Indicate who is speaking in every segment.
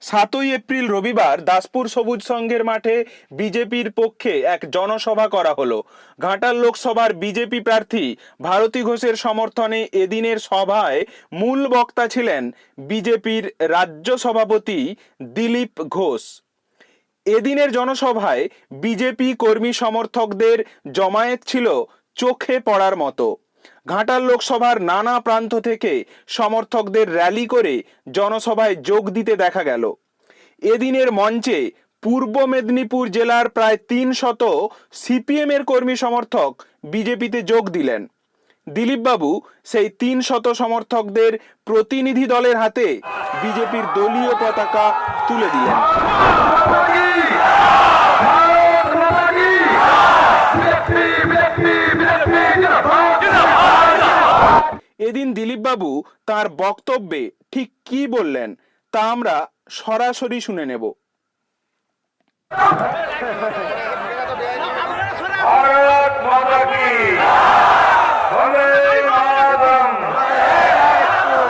Speaker 1: 7ই April রবিবার দাসপুর সবুজ সংঘের মাঠে বিজেপির পক্ষে এক জনসভা করা হলো। ঘাটাল লোকসভার বিজেপি প্রার্থী ভারতী ঘোষের সমর্থনে এদিনের সভায় মূল বক্তা ছিলেন বিজেপির রাজ্য সভাপতি দিলীপ ঘোষ। এদিনের জনসভায় বিজেপি কর্মী সমর্থকদের জমায়েত ছিল চোখে পড়ার মতো। ঘাটাল লোকসভার নানা প্রান্ত থেকে সমর্থকদের র্যালি করে জনসভায় যোগ দিতে দেখা গেল। এদিনের মঞ্চে পূর্ব মেদিনীপুর জেলার প্রায় 300 সিপিএম এর কর্মী সমর্থক বিজেপিতে যোগ দিলেন। দিলীপবাবু সেই 300 সমর্থকদের প্রতিনিধি দলের হাতে বিজেপির দলীয় পতাকা তুলে দিলেন। এদিন দিলীপবাবু তার বক্তব্যে ঠিক কি বললেন তা আমরা সরাসরি শুনে নেব।
Speaker 2: भारत माता की वंदे मातरम।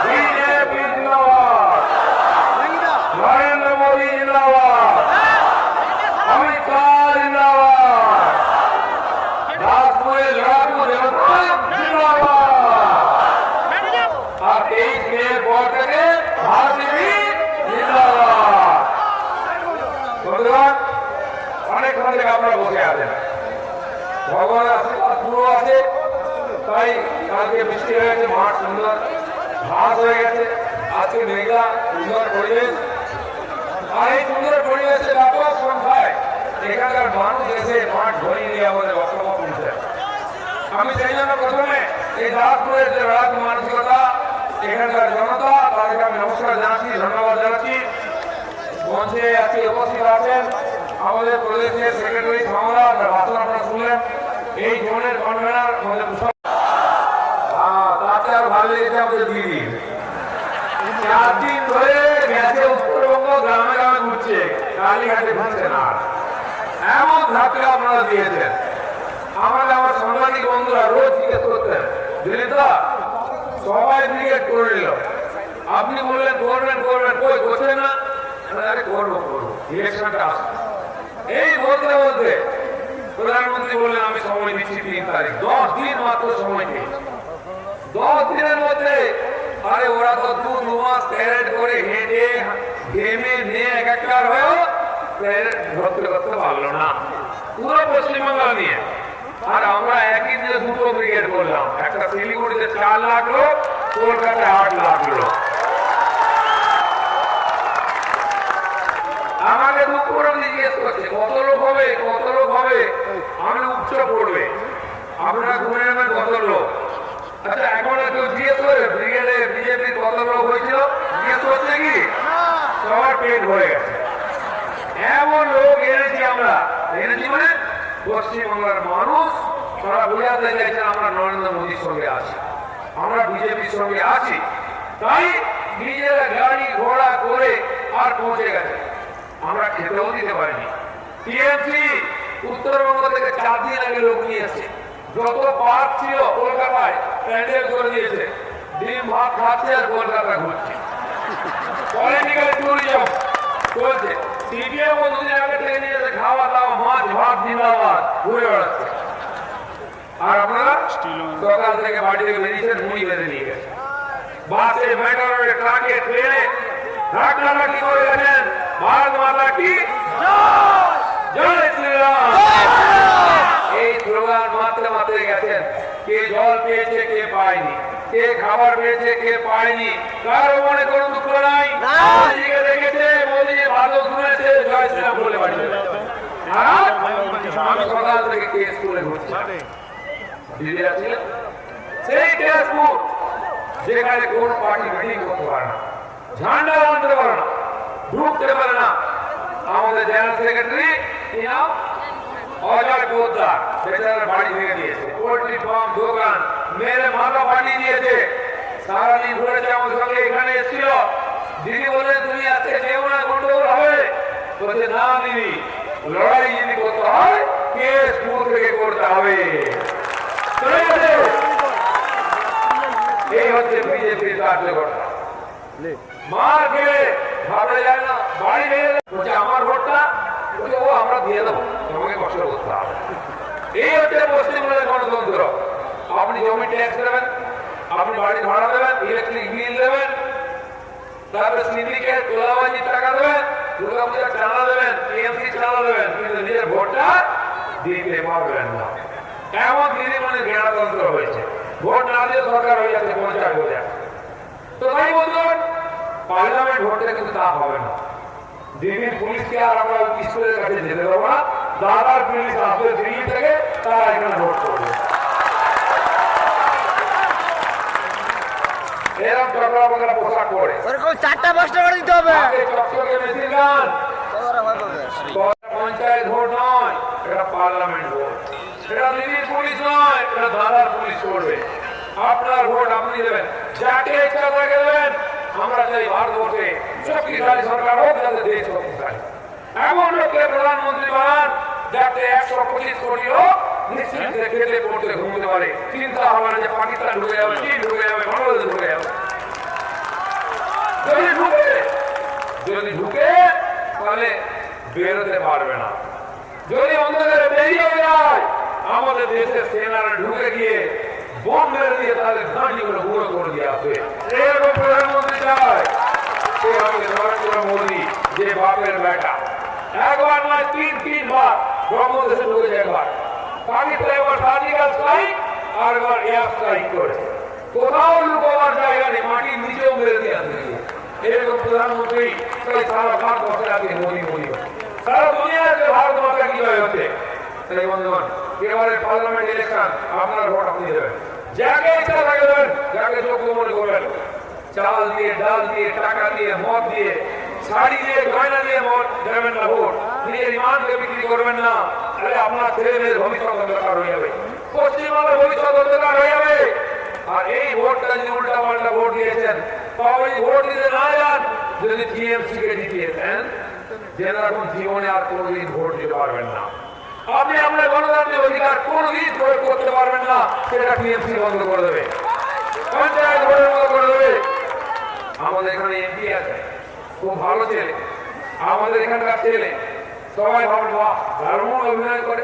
Speaker 2: बीजेपी जिंदाबाद, नरेंद्र मोदी जिंदाबाद, अमित शाह जिंदाबाद, दासपुर लड़ाकू जनता जिंदाबाद और 23 में वोट करके भारतीय भी जिंदाबाद। बंधुगण, অনেক থেকে আপনারা বসে আছেন, ভগবানের আশীর্বাদ পুরো আছে, তাই কালকে বৃষ্টি হয়ে গেছে, মাঠ সুন্দর ঘাস হয়ে গেছে, আজকে মেঘলা সুন্দর পরিবেশ। আর এই সুন্দর পরিবেশে ব্যাপক সংখ্যায় এখানকার মানুষ এসে মাঠ ভরিয়ে নিয়ে আমাদের বক্তব্য শুনছে। আমি সেই জন্য প্রথমে এই দাসপুরের যে রাত মানসিকতা, এখানকার জনতা, তাদেরকে আমি নমস্কার জানাচ্ছি, ধন্যবাদ জানাচ্ছি। মঞ্চে আজকে উপস্থিত আছেন আমাদের প্রদেশের সেক্রেটারি সামরা, ভাষণ আপনারা শুনলেন। এই জোনের কনভেনার তাতে আর ভালো লেগেছে আমাদের দিদি 4 দিন ধরে গেছে উত্তরবঙ্গ, গ্রামে গ্রামে ঘুরছে, কালীঘাটে ঘুরছে না। এমন ধাক্কা আপনারা দিয়েছেন। আমার সাংবাদিক বন্ধুরা রোজ জিজ্ঞেস করতেন, দিলীপদা সবাই ব্রিগেড করে নিল, আপনি বললেন করবেন করবেন, কই করছেন না? আরে করবো করবো, ইলেকশনটা আসবে। এই বলতে বলতে প্রধানমন্ত্রী বললেন আমি সময় দিচ্ছি 3 তারিখ, 10 দিন মাত্র সময় দিয়েছি। 10 দিনের মধ্যে আরে ওরা তো 2 মাস প্যারেড করে হেঁটে ঘেমে নিয়ে একাকার হয়েও প্যারেড ধরতে করতে পারলো না পুরো পশ্চিমবাংলা নিয়ে। আর আমরা একই দিনে 2টো ব্রিগেড করলাম, একটা শিলিগুড়িতে 4 লাখ লোক, কলকাতায় 8 লাখ লোক। আমাকে দুঃখ করে জিজ্ঞেস করছে কত লোক হবে, কত লোক হবে, আমি উচ্চ পড়বে, আপনারা ঘুরে নেবেন কত লোক। আচ্ছা এখন কেউ জিজ্ঞেস করে ব্রিগেডে বিজেপি কত লোক হয়েছিল, জিজ্ঞেস করছে কি? সবার পেট ভরে গেছে। এমন লোক এনেছি আমরা, এনেছি মানে পশ্চিমবাংলার মানুষ তারা বোঝাতে চাইছেন আমরা নরেন্দ্র মোদীর সঙ্গে আছি, আমরা বিজেপির সঙ্গে আছি। তাই নিজেরা গাড়ি ঘোড়া করে আর পৌঁছে গেছে, আমরা খেতেও দিতে পারিনি। টিএমসি উত্তরবঙ্গ থেকে 4 দিন আগে লোক নিয়ে এসছে, যত পার্ক ছিল কলকাতায় প্যান্ডেল করে দিয়েছে, ডিম ভাত খাচ্ছে আর কলকাতা ঘুরছে। পলিটিক্যাল ট্যুরিজম চলছে। সিপিএম দুদিন আগে থেকে নিয়ে এসে খাওয়া দাওয়া, মাছ ভাত জিন্দাবাদ ঘুরে বেড়াচ্ছে। আর আপনারা সকাল থেকে বাড়ি থেকে বেরিয়েছেন, মুড়ি বেঁধে নিয়ে গেছে, বাসে, মেট্রোরে, ট্রাকে, ট্রেনে ধাক্কাধাক্কি করে গেছেন। ভারত মাতা কি জয় শ্রীরাম, এই স্লোগান মাত্রে মাত্রে গেছেন। কে জল পেয়েছে, কে পায়নি, কে খাবার পেয়েছে, কে পায়নি, কারো মনে কোনো দুঃখ নাই। মোদীকে দেখেছে, মোদী ভালো শুনেছে, জয় শ্রীরাম বলে বাড়ি চলে গেছে। আর আমি সকাল থেকে কে স্কুলে ঘুরছি, দিদিরা ছিলেন সেই কেশপুর, যেখানে কোন পার্টি মিটিং করতে পারে না, ঝান্ডা বাঁধতে পারে না, ঢুকতে পারে না। আমাদের জেনারেল সেক্রেটারি অজয় পোদ্দার বেচারা বাড়ি ভেঙে দিয়েছে, পোল্ট্রি ফার্ম, দোকান মেরে মাথা ফাটিয়ে দিয়েছে। সারাদিন ঘুরেছে আমাদের সঙ্গে, এখানে এসেছিল। দিদি বললেন তুমি আজকে যেও না, গন্ডগোল হবে। বলছে না দিদি, লড়াই যদি করতে হয় কেশপুর থেকে করতে হবে। এই হচ্ছে বিজেপির কার্যকর্তা। মার খেলে ভাবলে যায় না, বাড়ি ভেঙে বলছে আমার ভোটটা, বলছে ও আমরা দিয়ে দেবো, তোমাকে কষ্ট করতে হবে। এই হচ্ছে পশ্চিমবঙ্গের গণতন্ত্র। আপনি জমি ট্যাক্স দেবেন, আপনি বাড়ি ভাড়া দেবেন, ইলেকট্রিক বিল দেবেন, তারপরে সিন্ডিকেট তোলাবাজির টাকা দেবেন, দুর্গাপূজার চাঁদা দেবেন, টিএমসি চাঁদা দেবেন, কিন্তু নিজের ভোটটা দিতে পারবেন না। এমন দিদিমণি গণতন্ত্র হয়েছে। ভোট না দিয়ে সরকার হয়ে যাচ্ছে 50,000। তো তাই বলুন, পার্লামেন্ট ভোটে কিন্তু তা হবে না। দিল্লির পুলিশকে আর আমরা স্কুলের কাছে যেতে দেবো না, দাদার পুলিশ আসবে দিল্লি থেকে, তারা এখানে ভোট করবে। এরকম চকরা বকরা পোশাক পরে
Speaker 3: ওরকম 4টা-5টা করে দিতে হবে।
Speaker 2: চকচকে মেশিন গান। পঞ্চায়েত ভোট নয়, এটা পার্লামেন্ট ভোট। এটা দিল্লির পুলিশ নয়, এটা দাদার পুলিশ করবে। আপনার ভোট আপনি দেবেন, যাকে ইচ্ছা তাকে দেবেন। আমরা চাই ভারতবর্ষে শক্তিশালী সরকার হোক, যাতে দেশ শক্তিশালী। এমন লোককে প্রধানমন্ত্রী বানান যাতে 125 কোটি লোক নিশ্চিন্তে খেতে পড়তে ঘুমতে পারে, চিন্তা হবে না যে পাকিস্তান ঢুকে যাবে, চীন ঢুকে যাবে, বাংলাদেশ ঢুকে যাবে। যদি ঢুকে তাহলে বেরোতে পারবে না। যদি অন্ধকারে বেরিয়ে যায়, আমাদের দেশের সেনারা ঢুকে গিয়ে বোম মেরে দিয়ে তাদের ঘাঁটিগুলো গুঁড়ো করে দিয়ে আসবে। এরকম প্রধানমন্ত্রী চায়। নরেন্দ্র মোদী যে বাপের বেটা, একবার নয় 3-3 বার ব্রহ্মদেশে ঢুকেছে। একবার পাকিস্তান, একবার সার্জিক্যাল স্ট্রাইক, আর একবার এয়ার স্ট্রাইক করেছে। কোথাও লুকোবার জায়গা নেই, মাটির নিচেও মেরে দিয়ে আসবে। এরকম প্রধানমন্ত্রী সারা ভারতবর্ষে আছে। মোদী মোদী সারা দুনিয়াতে ভারত মাতা কি জয় হচ্ছে। তাই বন্ধুগণ, এবারে পার্লামেন্ট ইলেকশন আপনার ভোট আপনি দেবেন, যাকে ইচ্ছা তাকে দেবেন, যাকে যোগ্য মনে করবেন। চাল দিয়ে, ডাল দিয়ে, টাকা দিয়ে, মদ দিয়ে, শাড়ি দিয়ে, গয়না দিয়ে ভোট দেবেন না। ভোট নিজের ইমানকে বিক্রি করবেন না, তাহলে আপনার ছেলে মেয়ের ভবিষ্যৎ অন্ধকার হয়ে যাবে, পশ্চিমবাংলার ভবিষ্যৎ অন্ধকার হয়ে যাবে। আর এই ভোটটা যদি উল্টা পাল্টা ভোট দিয়েছেন, তাহলে ভোট দিতে না যান, যদি টিএমসি কে জিতিয়েছেন, জেনে রাখুন জীবনে আর কোনোদিন ভোট দিতে পারবেন না। আপনি আপনার গণতান্ত্রিক অধিকার কোনোদিন প্রয়োগ করতে পারবেন না, সেটা টিএমসি বন্ধ করে দেবে, পঞ্চায়েত ভোটের বন্ধ করে দেবে। আমাদের এখানে এমপি আছে, খুব ভালো ছেলে, আমাদের এখানকার ছেলে। সবাই ভাবেন বাহ, দারুণ অভিনয় করে,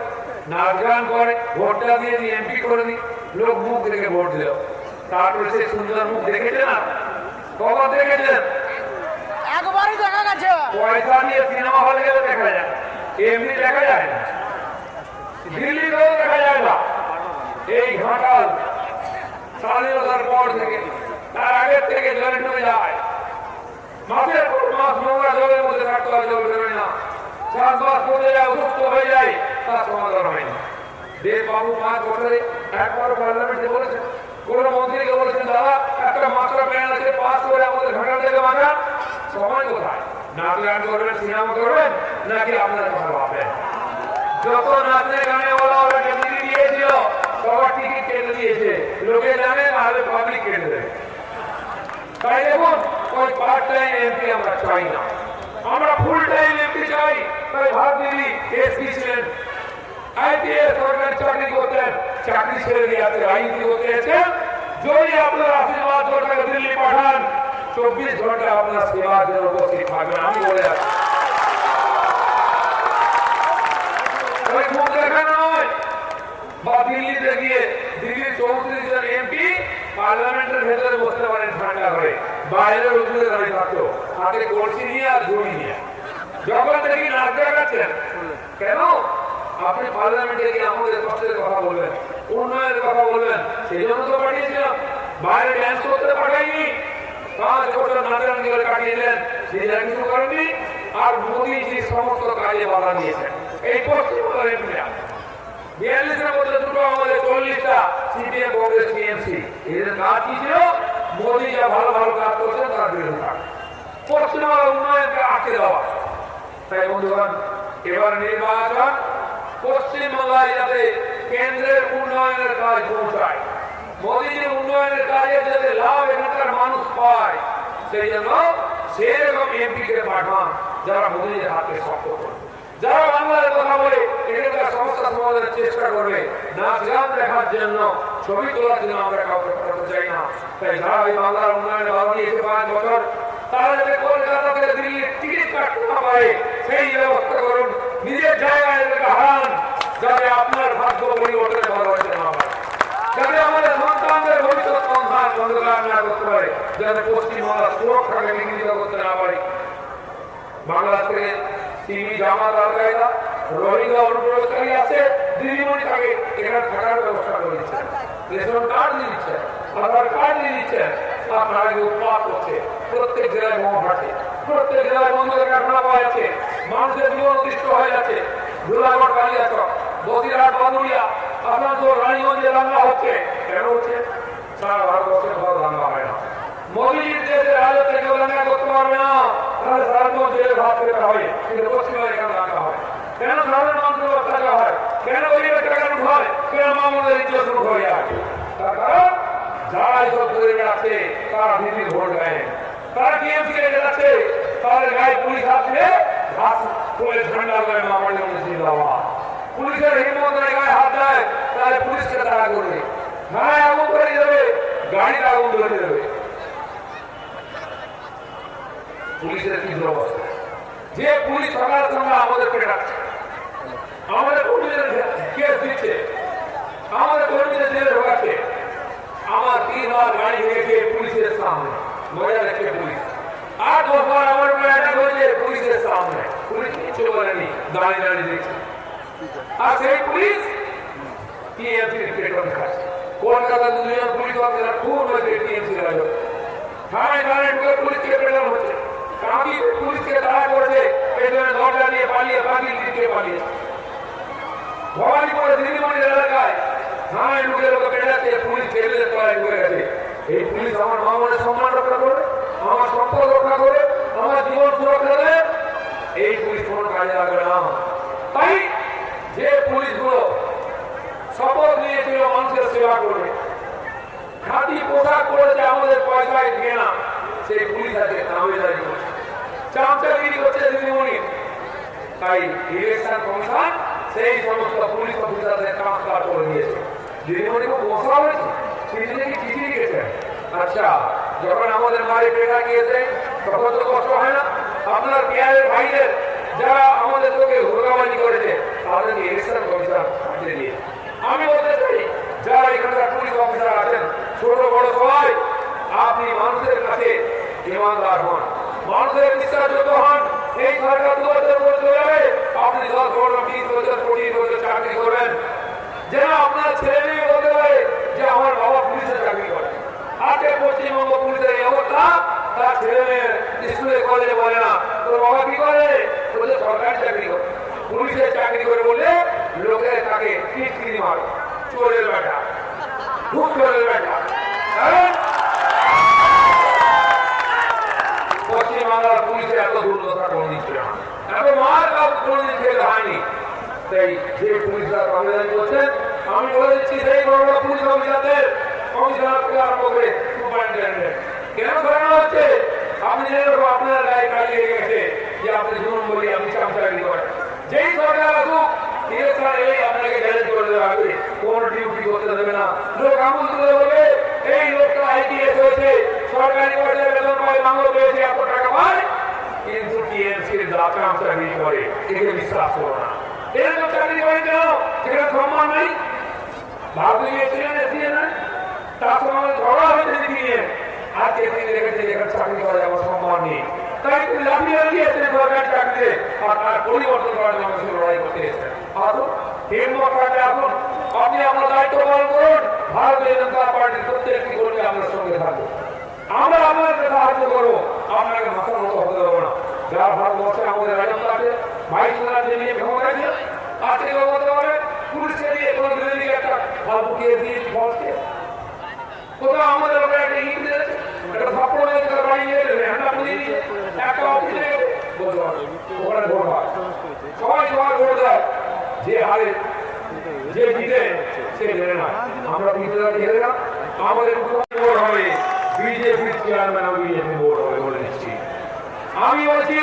Speaker 2: নাচ গান করে, ভোটটা দিয়ে এমপি করে দিই। লোক মুখ দেখে ভোট দিল, তারপরে সে সুন্দর মুখ দেখেছে না? কখন দেখেছেন?
Speaker 3: একবারই দেখা গেছে।
Speaker 2: পয়সা নিয়ে সিনেমা হলে গেলে দেখা যায়, এমনি দেখা যায় না। দিল্লিতেও দেখা যায় না। এই ঘাটাল স্বাধীনতার পর থেকে, তার আগের থেকে জলে ডুবে যায়। মাসের পর মাস নোংরা জলের মধ্যে থাকতে হয়, জল বেরোয় না। চাষবাস পড়ে যায়, অসুস্থ হয়ে যায়, তার সমাধান হয় না। দেববাবু 5 বছরে একবারও পার্লামেন্টে বলেছেন, কোন মন্ত্রীকে বলেছেন দাদা একটা মাস্টার প্ল্যান আছে, পাস করে আমাদের ঘাটাল থেকে বাঁচান। সময় কোথায়? নাচ গান করবেন, সিনেমা করবেন, নাকি আপনার কথা ভাববেন? যত নাচে গানে বলা হবে টিকিট দিয়েছিল, সবার টিকিট কেটে দিয়েছে, লোকে জানে না হলে পাবলিক কেটে দেবে। তাই দেখুন, ওই পার্ট টাইম এমপি আমরা চাই না, আমরা ফুল টাইম এমপি চাই। তাই ভাব দিদি এসপি ছিলেন, আইপিএস সরকারি চাকরি করতেন, চাকরি ছেড়ে দিয়ে আছে রাজনীতি করতে এসেছেন। যদি আপনার আশীর্বাদ সরকারকে দিল্লি পাঠান, 24 ঘন্টা আপনার সেবার জন্য উপস্থিত থাকবেন, আমি বলে যাচ্ছি। মুখ দেখানো নয়, বা দিল্লিতে গিয়ে দিল্লির 34 জন এমপি পার্লামেন্টের ভেতরে বসতে পারেন ঠান্ডা করে, বাইরের উঠে দাঁড়িয়ে থাকতো হাতে কলসি নিয়ে আর ঝুড়ি নিয়ে। যখন দেখি নাচ দেখাচ্ছেন, কেন? আপনি পার্লামেন্টে গিয়ে আমাদের কষ্টের কথা বলবেন, উন্নয়নের কথা বলবেন, সেই জন্য তো পাঠিয়েছিলাম। বাইরে ড্যান্স করতে পাঠাইনি, 5 বছর নাচানাচি করে কাটিয়ে দিলেন, সেটা কিছু করেননি। আর মোদীজি সমস্ত কাজে বাধা দিয়েছেন। এই পশ্চিমবঙ্গের এমপিরা 42-এর মধ্যে দুটো আমাদের 40টা সিপিএম, কংগ্রেস, টিএমসি, এদের কাজ কি ছিল? মোদী যা ভালো ভালো কাজ করছেন তার বিরুদ্ধে থাকা, পশ্চিমবঙ্গের উন্নয়নকে আটকে দেওয়া। তাই বন্ধুগণ, এবার নির্বাচন পশ্চিমবাংলায় যাতে কেন্দ্রের উন্নয়নের কাজ পৌঁছায়, মোদীজির উন্নয়নের কাজে যাতে লাভ এখানকার মানুষ পায়, সেই জন্য সেরকম এমপি কে পাঠান যারা মোদীজির হাতে শক্ত করবে। যারা বাংলার কথা বলে এখানকার সমস্যা সমাধানের চেষ্টা করবে, নাচ গান দেখার জন্য, ছবি তোলার জন্য আমরা কাউকে পাঠাতে চাই না। তাই যারা এই বাংলার উন্নয়নে বাধা দিয়েছে 5 বছর, তারা যাতে কলকাতা থেকে দিল্লির টিকিট কাটতে না পারে সেই ব্যবস্থা করুন। নিজের জায়গায় এদেরকে হারান, যাতে আপনার ভাগ্য পরিবর্তনে বাধা হতে না পারে, যাতে আমাদের সন্তানদের ভবিষ্যৎ সন্ধান অন্ধকার না করতে পারে, যাতে পশ্চিমবাংলার সুরক্ষাকে বিঘ্নিত করতে না পারে। বাংলা থেকে টিভি, জামাত, আল কায়দা, রোহিঙ্গা অনুপ্রবেশকারী আছে, দিদিমণি তাকে এখানে থাকার ব্যবস্থা করে দিচ্ছে, রেশন কার্ড দিয়ে দিচ্ছে, আধার কার্ড দিয়ে দিচ্ছে। আপনারা উৎপাদ করছে, প্রত্যেক জেলায় বোমা ফাটছে, প্রত্যেক জেলায় বন্ধুদের কারখানা পাওয়া যাচ্ছে, মানুষের জীবন অতিষ্ঠ হয়ে যাচ্ছে। ধুলাগড়, কালিয়াচক, বসিরহাট, বাদুড়িয়া, আসানসোল, রানীগঞ্জে দাঙ্গা হচ্ছে। কেন হচ্ছে? সারা ভারতবর্ষের ভালো দাঙ্গা হয় না। মোদীজির দেশের রাজত্বে কেউ দাঙ্গা করতে পারবে না, তাহলে সারাদিন জেলে ভাত খেতে হবে, কিন্তু পশ্চিমবঙ্গে কেন দাঙ্গা হয়? কেন সাধারণ মানুষের অত্যাচার হয়? কেন গরিবের টাকা লুট হয়? কেন মামলাদের ইজ্জত লুট হয়ে যায়? তার কারণ যারা এইসব করে বেড়াচ্ছে তারা দিদির ভোট দেয়, তারা টিএমসি কে যাচ্ছে, তাদের গায়ে পুলিশ আসলে ঘাস তুলে ঝান্ডা করে মামার জন্য জিন্দাবাদ। পুলিশের হিম্মত গায়ে হাত দেয়, তাহলে পুলিশকে তারা করবে, থানায় আগুন করে দেবে, গাড়িতে আগুন ধরে দেবে। পুলিশের কি দুরবস্থা! যে পুলিশ সকাল সন্ধ্যা আমাদের পেটে রাখছে, আমাদের কর্মীদের কেস দিচ্ছে, আমাদের কর্মীদের জেলে ঢোকাচ্ছে। আমার 3 বার গাড়ি ভেঙেছে পুলিশের সামনে, মজা দেখছে পুলিশ। আর 10 বার আমার উপরে অ্যাটাক হয়েছে পুলিশের সামনে, পুলিশ কিছু বলেনি, দাঁড়িয়ে দাঁড়িয়ে দেখছে। আর সেই পুলিশ টিএমসির পেট্রোল খাচ্ছে। কলকাতার 2 জন পুলিশ অফিসার খুন হয়েছে টিএমসির রাজত্বে। থানায় থানায় ঢুকে পুলিশকে পেট্রোল হচ্ছে, কাঁদি পুলিশকে তাড়া করেছে, পেছনে দরজা দিয়ে পালিয়ে বাকি দিকে পালিয়ে। ভবানীপুরে দিদিমণির এলাকায় থানায় ঢুকে লোকে পেটে যাচ্ছে, পুলিশ টেবিলের তলায় ঢুকে গেছে। এই পুলিশ আমার মা বোনের সম্মান রক্ষা করে, আমার সম্পদ রক্ষা করে, আমার জীবন সুরক্ষা দেবে, এই পুলিশ কোনো কাজে লাগবে না। তাই যে পুলিশগুলো শপথ নিয়েছিল মানুষের সেবা করবে, খাঁটি পোশাক পরেছে আমাদের পয়সায় দিয়ে না, সেই পুলিশ আছে দামেদারি করছে, চামচাগিরি করছে দিদিমণি। তাই ইলেকশন কমিশন সেই সমস্ত পুলিশ অফিসারদের ট্রান্সফার করে দিয়েছে। দিদিমণিকে বসা হয়েছে, তিনি নাকি চিঠি লিখেছেন। আচ্ছা, যখন আমাদের মারে পেটা গিয়েছে তখন তো কষ্ট হয় না? আপনার বিহারের ভাইদের যারা আমাদের লোকে হুড়কাবাজি করেছে তাদেরকে ইলেকশন কমিশন পাঠিয়ে দিয়ে। আমি বলতে চাই, যারা এখানকার পুলিশ অফিসার আছেন, ছোট বড় সবাই, আপনি মানুষের কাছে ইমানদার হন, মানুষের বিশ্বাসযোগ্য হন। এই সরকার 2 বছর পর চলে যাবে, আপনি 10 বছর, 20 বছর, 25 বছর চাকরি করবেন, যেন আপনার ছেলে মেয়ে বলতে পারে যে আমার বাবা পুলিশে চাকরি করে। আজকে পশ্চিমবঙ্গ পুলিশের এই অবস্থা, তার ছেলে মেয়ের স্কুলে কলেজে বলে না তোর বাবা কি করে, বলে সরকারি চাকরি করে, পুলিশের চাকরি করে বলে লোকে তাকে টিটকিরি মারে, চোরের বেটা, ঘুষখোরের বেটা। পশ্চিমবাংলার পুলিশের এত দুর্দশা কোনদিন ছিল না, এত মার কাজ কোনদিন খেতে হয়নি। তাই যে পুলিশরা আবেদন করছেন, আমি বলে দিচ্ছি সেই বড় বড় পুলিশ অফিসারদের, কমিশনার থেকে আরম্ভ করে সুপারিনটেন্ডেন্ট কেন সরানো হচ্ছে? আপনি জেনে রাখবো আপনার গায়ে কালি লেগে গেছে যে আপনি জুলুম বলি, আপনি চামচাগিরি করেন। যেই সরকার আসুক ইলেকশন এই আপনাকে চ্যালেঞ্জ করে দেওয়া হবে, কোন ডিউটি করতে দেবে না। লোক আমল তুলে বলবে এই লোকটা আইপিএস হয়েছে, সরকারি পয়সায় বেতন পায়, বাংলো পেয়েছে, এত টাকা পায়, কিন্তু টিএমসির চামচাগিরি করে, একে বিশ্বাস করো না। এরকম চাকরি করে কেন? সেখানে সম্মান নেই। ভারতীয় ছিলেন এসিয়ে না, তার সঙ্গে আমাদের ঝগড়া হয়েছে নিয়ে, আজকে তিনি দেখেছে যেখানে চাকরি করা যাবে সম্মান নেই, তাই তিনি লাফিয়ে দিয়েছেন সরকারি চাকরিতে, আর তার পরিবর্তন করার জন্য সে লড়াই করতে এসেছেন। আসুন, হিম্মত থাকলে আসুন, আপনি আপনার দায়িত্ব পালন করুন। ভারতীয় জনতা পার্টির প্রত্যেকটি কর্মী আপনার সঙ্গে থাকবো, আমরা আপনাকে সাহায্য করবো, আপনাকে মাথার মতো হতে দেবো না। যারা ভারতবর্ষে আমাদের রাজত্ব আছে, 22 রাজ্যে নিয়ে ক্ষমতা আছে, আজকে বলতে পারে পুলিশকে দিয়ে কোনো বিরোধীকে একটা ফালতুকে দিয়ে ফলকে কোথাও আমাদের লোকের একটা ইট দিয়েছে, একটা থাপ্পড় মেরে তারা বাড়ি নিয়ে গেছে, হ্যান্ডা পুড়িয়ে দিয়ে একটা অফিসে বলতে পারে ওখানে ভোট হয়, সবাই সবাই ভোট দেয়, যে হারে যে জিতে সে জেনে না। আমরা বিজেপি জেনে না, আমাদের ভোট হবে বিজেপির চেয়ারম্যান, বিজেপি ভোট হবে বলে দিচ্ছি। আমি বলছি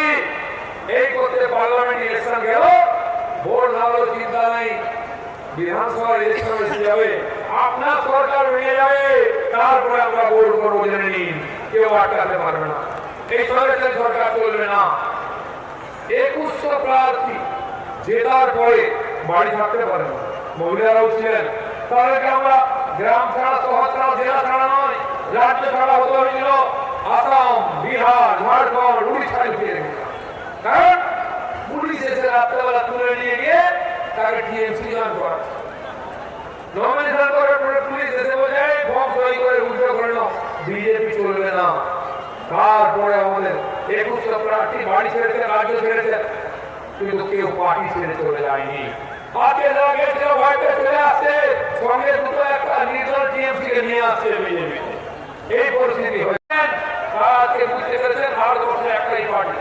Speaker 2: এই করতে পার্লামেন্ট ইলেকশন গেল, ভোট নামলো চিন্তা নেই, বিধানসভার ইলেকশন এসে যাবে, আপনার সরকার ভেঙে যাবে, তারপরে আমরা ভোট করবো, জেনে নিন, কেউ আটকাতে পারবে না। এই সরকার চলবে না। 2100 প্রার্থী জেতার পরে বাড়ি থাকতে পারে না, মহিলারাও ছিলেন, তাদেরকে আমরা গ্রাম ছাড়া, শহর ছাড়া, জেলা ছাড়া নয়, রাজ্য ছাড়া হতে হয়েছিল আসাম, বিহার, ঝাড়খণ্ড, উড়িষ্যায় ফিরে রেখেছিলাম। কারণ পুলিশ এসে রাত্রেবেলা তুলে নিয়ে গিয়ে তাকে টিএমসি জয়েন করা, নমিনেশন করার পরে পুলিশ এসে বোঝায় ফর্ম সই করে উল্টো করে নাও, বিজেপি চলবে না। তারপরে আমাদের 2100 প্রার্থী বাড়ি ছেড়েছে, রাজ্য ছেড়েছে, কিন্তু কেউ পার্টি ছেড়ে চলে যায়নি। আজকে যারা গেছিল ভয়তে চলে আসছে, সঙ্গে দুটো একটা নির্দল টিএমসি কে নিয়ে আসছে বিজেপি। এই পরিস্থিতি হয়েছে। আজকে বুঝতে পেরেছেন ভারতবর্ষে একটাই পার্টি,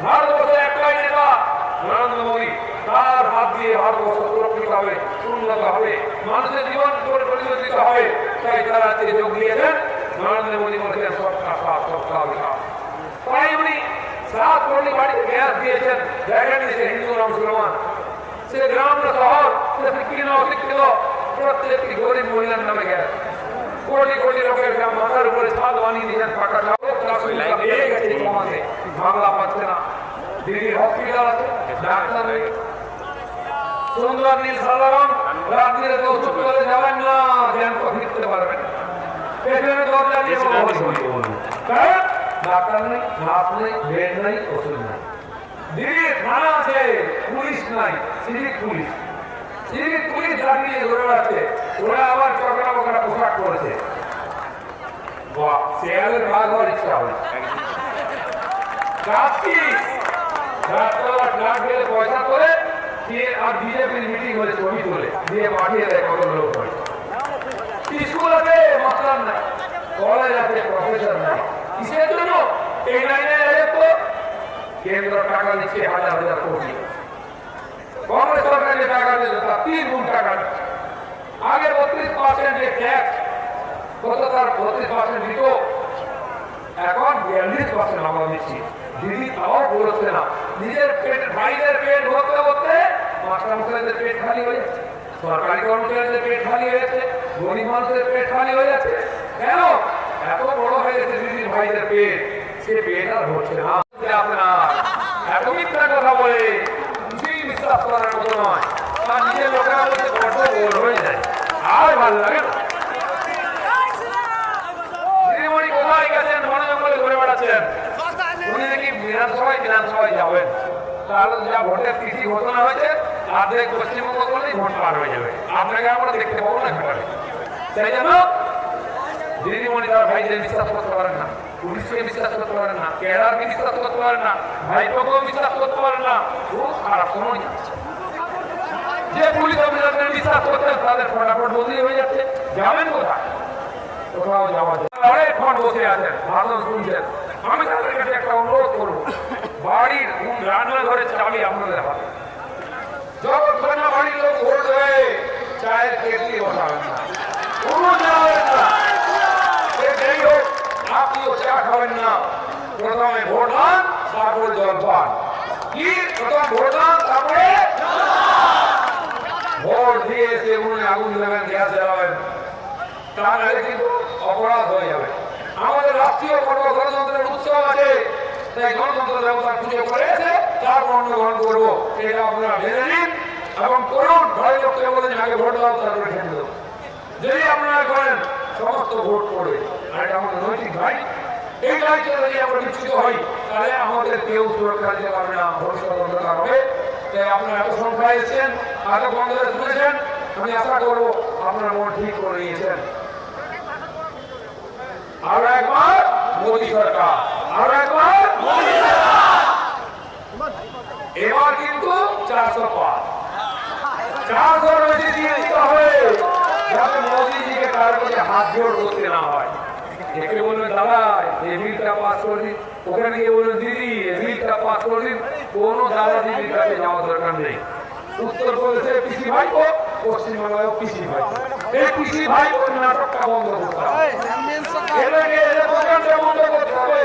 Speaker 2: ভারতবর্ষে একটাই নেতা নরেন্দ্র মোদী। তার হাত দিয়ে ভারতবর্ষ সুরক্ষিত হবে, উন্নত হবে, মানুষের জীবন পরিবর্তিত হবে। তাই তারা আজকে যোগ দিয়েছেন। নরেন্দ্র মোদী বলছেন সবকা সাথ সবকা বিকাশ। তাই উনি 7 কোটি বাড়িতে গ্যাস দিয়েছেন। দেখেন সে হিন্দু না মুসলমান, সে গ্রাম না শহর, সে শিক্ষিত না অশিক্ষিত, প্রত্যেকটি গরিব মহিলার নামে গ্যাস। কোটি কোটি লোকের মাথার উপরে ছাদ বানিয়ে দিয়েছেন, পাকা বাংলা পাচ্ছে না। দিল্লির হসপিটাল আছে, ডাক্তার নেই, সুন্দর নীল সাধারণ, রাত্রিরে তো ওষুধ করে যাবেন না, জ্যান্ত ফিরতে পারবেন। পেছনে দরজা দিয়ে কারণ ডাক্তার নেই, নার্স নেই, বেড নেই, ওষুধ নেই। দিল্লির থানা আছে, পুলিশ নাই, সিভিক পুলিশ। সিভিক পুলিশ দাঁড়িয়ে ধরে আছে, ওরা আবার চকরা বকরা পোশাক করেছে। বাহ, শেয়ালের ভাগ হওয়ার ইচ্ছা হবে। পয়সা করে আর বিজেপির মিটিং হলে ছবি তোলে দিয়ে পাঠিয়ে দেয়, কত লোক হয়। স্কুল আছে, মাস্টার নাই, কলেজ আছে, প্রফেসর নাই। কিসের জন্য? এই লাইনে তো কেন্দ্র টাকা দিচ্ছে 1000 কোটি, কংগ্রেস সরকার যে টাকা দিচ্ছে তার 3 গুণ টাকা দিচ্ছে। আগে 32% যে ট্যাক্স, কত তার 32% দিত, এখন 42% আমরা দিচ্ছি। দিদি তাও বলছে না, নিজের পেট, ভাইদের পেট ভরতে ভরতে মাস্টার মশাইদের পেট খালি হয়ে যাচ্ছে, সরকারি কর্মচারীদের পেট খালি হয়ে যাচ্ছে, গরিব মানুষের পেট খালি হয়ে যাচ্ছে। কেন? এত বড় হয়ে গেছে দিদির ভাইদের পেট, সে পেট আর হচ্ছে না। আপনার এত মিথ্যা কথা বলে কিছুই বিশ্বাস করার মতো নয়। তার নিজের লোকেরা বলছে বড় গোল হয়ে যায়, আর ভালো লাগে না। দিদিমণি কোথায় গেছেন? বনে জঙ্গলে ঘুরে বেড়াচ্ছেন। উনি নাকি বিধানসভায় যাবেন, তাহলে যা ভোটের তিথি ঘোষণা হয়েছে অর্ধেক পশ্চিমবঙ্গ করলেই ভোট পার হয়ে যাবে। আপনাকে আমরা দেখতে পাবো না একেবারে। সেই জন্য দিদিমণি তার ভাইদের বিশ্বাস করতে পারেন না, পুলিশকে বিশ্বাস করতে পারেন না, কেডারকে বিশ্বাস করতে পারেন না, ভাইপোকেও বিশ্বাস করতে পারেন না। খুব খারাপ সময় যাচ্ছে। যে পুলিশ অফিসারদের বিশ্বাস করতেন তাদের ফটাফট বদলি হয়ে যাচ্ছে। যাবেন কোথায়? কোথাও যাওয়া যায় অনেকক্ষণ বসে আছেন, ভাষণ শুনছেন। আমি তাদের কাছে একটা অনুরোধ করবো, বাড়ির রান্নাঘরের চাবি আপনাদের হাতে। যতক্ষণ না বাড়ির লোক ভোট দেবে, চায়ের কেটলি বসাবেন না, কোনো যাবেন না। যেই হোক, আপনিও চা খাবেন না। প্রথমে ভোট দান, তারপর জল পান। কি প্রথম ভোট দান, তারপরে ভোট দিয়ে এসে উনুনে আগুন দেবেন, গ্যাস জ্বালাবেন, তাহলে কিন্তু অপরাধ হয়ে যাবে। আমাদের রাষ্ট্রীয় গণতন্ত্রের উৎসব আছে, তাই গণতন্ত্র দেবতার পুজো করে এসে তারপর অন্য গ্রহণ করবো, এটা আপনারা ভেবে নিন এবং করুন। ঘরে লোককে বলেন আগে ভোট দাও, তারপরে খেতে দেবো। যদি আপনারা করেন সমস্ত ভোট পড়বে, আর এটা আমাদের নৈতিক ভাই। এই দায়িত্ব যদি আমরা বিচ্ছুত হই, তাহলে আমাদের কেউ সুরক্ষা দিতে পারবে না, ভবিষ্যৎ অন্ধকার হবে। তাই আপনারা এত সংখ্যায় এসেছেন, এত বন্ধুরা শুনেছেন, আমি আশা করবো আপনারা মন ঠিক করে নিয়েছেন। আরো একবার মোদী সরকার, আরো একবার মোদী সরকার। এবার কিন্তু 400 পার, 400 বেশি দিয়ে দিতে হবে, যাতে মোদীজিকে কারোর কাছে হাত জোড় করতে না হয়। একে বলবেন দাদা এই বিলটা পাস করে দিন, ওখানে গিয়ে বলবেন দিদি এই বিলটা পাস করে দিন। কোনো দাদা দিদির কাছে যাওয়ার দরকার নেই। উত্তরপ্রদেশে পিসি ভাইপো, পশ্চিমবাংলায় পিসি ভাইপো। এই পিসি ভাইপো নাটকটা বন্ধ করতে হবে, বন্ধ করতে হবে।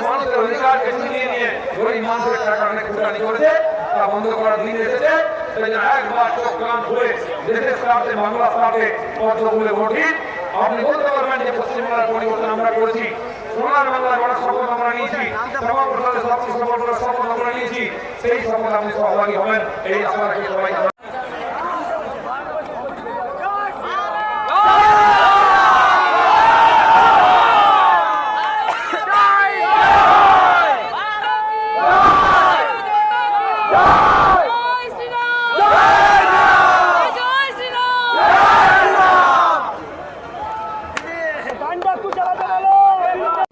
Speaker 2: মানুষের অধিকার নিয়ে গরিব মানুষের টাকা অনেক কুটানি করেছে, তা বন্ধ করার দিন এসেছে। তাই জন্য একবার চোখ কান খুলে দেশের স্বার্থে বাংলার স্বার্থে পদ্মগুলো গঠিত আপনি বলতে পারবেন যে পশ্চিমবাংলার পরিবর্তন আমরা করেছি, সোনার বাংলার বড় শপথ আমরা নিয়েছি, শ্যামাপ্রসাদের শপথ আমরা নিয়েছি, সেই শপথ আপনি সহভাগী হবেন এই আশা রাখি সবাই।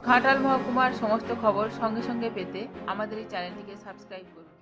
Speaker 4: ঘাটাল মহকুমার সমস্ত খবর সঙ্গে সঙ্গে পেতে আমাদের এই চ্যানেলটিকে সাবস্ক্রাইব করুন।